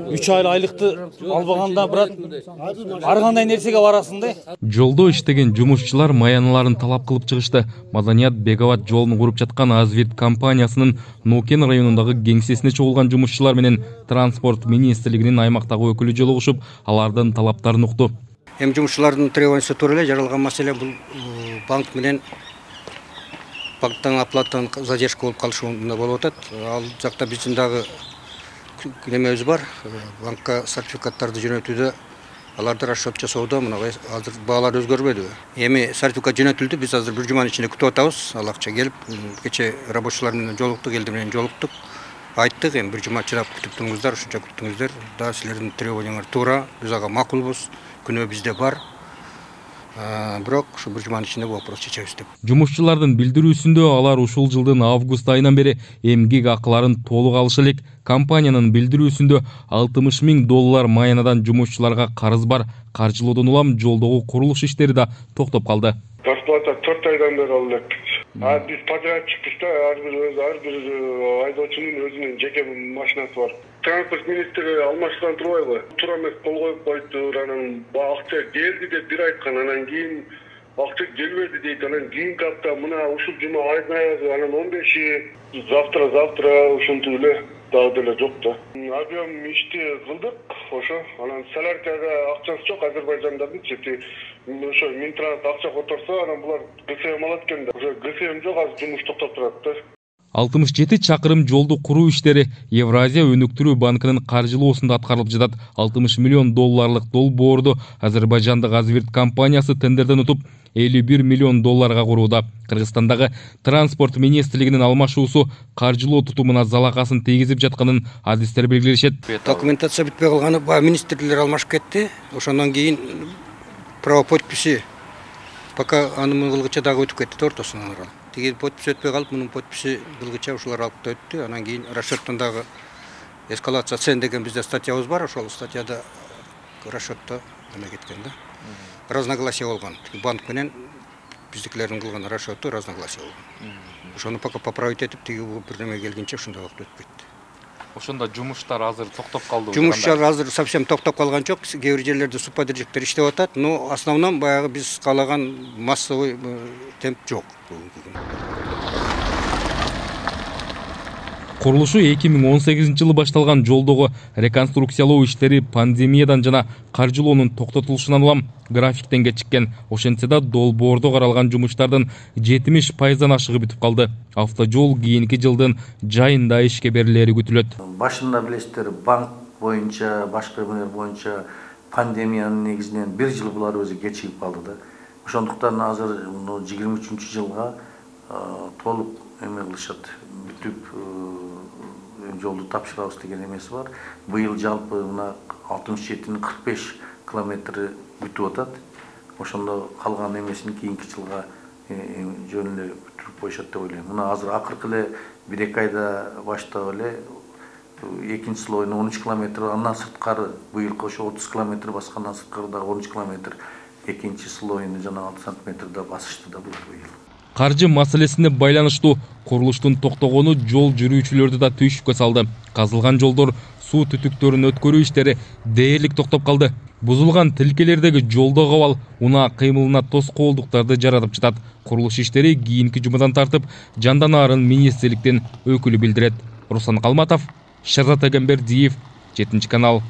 3 айлыкты албаганда брат ар кандай нерсеге барасың да. Жолдо иштеген жумушчулар маяналарын талап кылып чыгышты. Маданият Беговат жолун куруп жаткан Азвирт компаниясынын Нокен районундагы кеңсесине чогулган жумушчулар менен транспорт министрлигинин аймактагы өкүлү жолугушуп, алардын талаптарын укту. Эми жумушчулардын требованиясы туура эле жаралган маселе бул банк менен банктан оплатадан задержка болуп калышы болуп атат. Ал жакта биздин дагы немебиз бар. Банкка сертификаттарды жөнөтүүдө аларды расчет жасоодо мына азыр баалар өзгөрбөдү. Эми сертификат жөнөтүлдү. Биз азыр бир жуманын ичинде күтүп атабыз. Ал акча келип, кече рабочилар менен жолуктук, элдер менен жолуктук. Айттык, эми бир жума чыдап күтүп туруңуздар, ушунча күттүңүздөр. Да силердин требованияңар туура, биз ага макулбуз. Күнөө бизде бар. Бирок ушу бир жуманын ичинде бул вопрос чечебиз деп. Жумушчулардын билдирүүсүндө алар ушул жылдын август айынан бери эмгек акыларын толук алышы элек. Компаниянын билдирүүсүндө $60,000 маянадан жумушчуларга карыз бар. Каржылоодон улам жолдогу курулуш иштери да токтоп калды. Зарплата 4 айдан бери алып элек. Биз подрядчикпиз да, ар бир айдоочунун өзүнүн жеке машинасы бар. Транспорт министри алмаштырган турбайбы? Туура эмес кол коюп коюптур, анан акча келди деп бир айткан, анан кийин акча келбеди дейт. Анан кийинки апта мына ушул жума айдын аягы, анан 15-и завтра ушинтип эле дагы деле жок да. Объем ишти кылдык, ошо. Анан соляркага акчасы жок Азербайжандардын чети. Ошо Минтранс акча которсо, анан булар ГСМ алат экен да. Ошо ГСМ жок, азыр жумуш токтоп турат да. 67 чакырым жолду куруу иштери Евразия өнүктүрүү банкынын каржылоосунда аткарылып жатат. $60 миллион долбоорду Азербайжандык Азвирт компаниясы тендерден утуп, $51 миллион курууда. Кыргызстандагы транспорт министрлигинин алмашуусу каржылоо тутумуна залакасын тийгизип жатканын адистер белгилешет. Документация бүтпөй калганы баягы министрлер алмашып кетти. Ошондон кийин право подписи пока анын кылгыча дагы өтүп кетти ортосунан. Тиги подпись өтпөй калып, мунун подписи кылгыча ушулар алып да өттү. Анан кийин расчеттон дагы эскалация цен деген бизде статьябыз бар. Ошол статьяда расчетто эме кеткен да. Разногласие болгон. Банк менен биздикилердин кылган расчету разногласие болгон. Ошону пока поправить этип, тиги бир неме келгенче ушундай убакыт өтүп кетти. Ошондо жумуштар азыр токтоп калды. Жумуштар азыр совсем токтоп калган жок. Кээ бир жерлерде субподрядчиктер иштеп атат, но основном баягы биз каалаган массовый темп жок. Курулушу 2018-жылы башталган жолдогу реконструкциялоо иштери пандемиядан жана каржылоонун токтотулушунан улам графиктен кечиккен. Ошентсе да долбоордо каралган жумуштардын 70%-дан ашыгы бүтүп калды. Автожол кийинки жылдын жайында ишке берилери күтүлөт. Башында билесиздер, банк боюнча, башка эмелер боюнча пандемиянын негизинен бир жыл булар өзү кечигип калды да. Ошондуктан азыр 23-жылга толук эме кылышат, бүтүп жолду тапшырабыз деген эмеси бар. Быйыл жалпы мына 67-nin 45 километри бүтүп атат. Ошондо калган эмесин кийинки жылга жөн эле бүтүрүп коюшат деп ойлойм. Мына азыр акыркы эле 1-2 айда баштап эле экинчи слойун 13 километр, андан сырткары быйылкы ошо 30 километр баскандан сырткары дагы 13 километр экинчи слойуну жана 6 сантиметрде басышты да булар быйыл. Каржы маселесине байланыштуу курулуштун токтогону жол жүрүүчүлөрдү да түйшүккө салды. Казылган жолдор, суу түтүктөрүн өткөрүү иштери дээрлик токтоп калды. Бузулган тилкелердеги жолдогу абал унаа кыймылына тоскоолдуктарды жаратып жатат. Курулуш иштери кийинки жумадан тартып жанданаарын министрликтин өкүлү билдирет. Руслан Калматов, Шерзат Эгембердиев, 7 канал.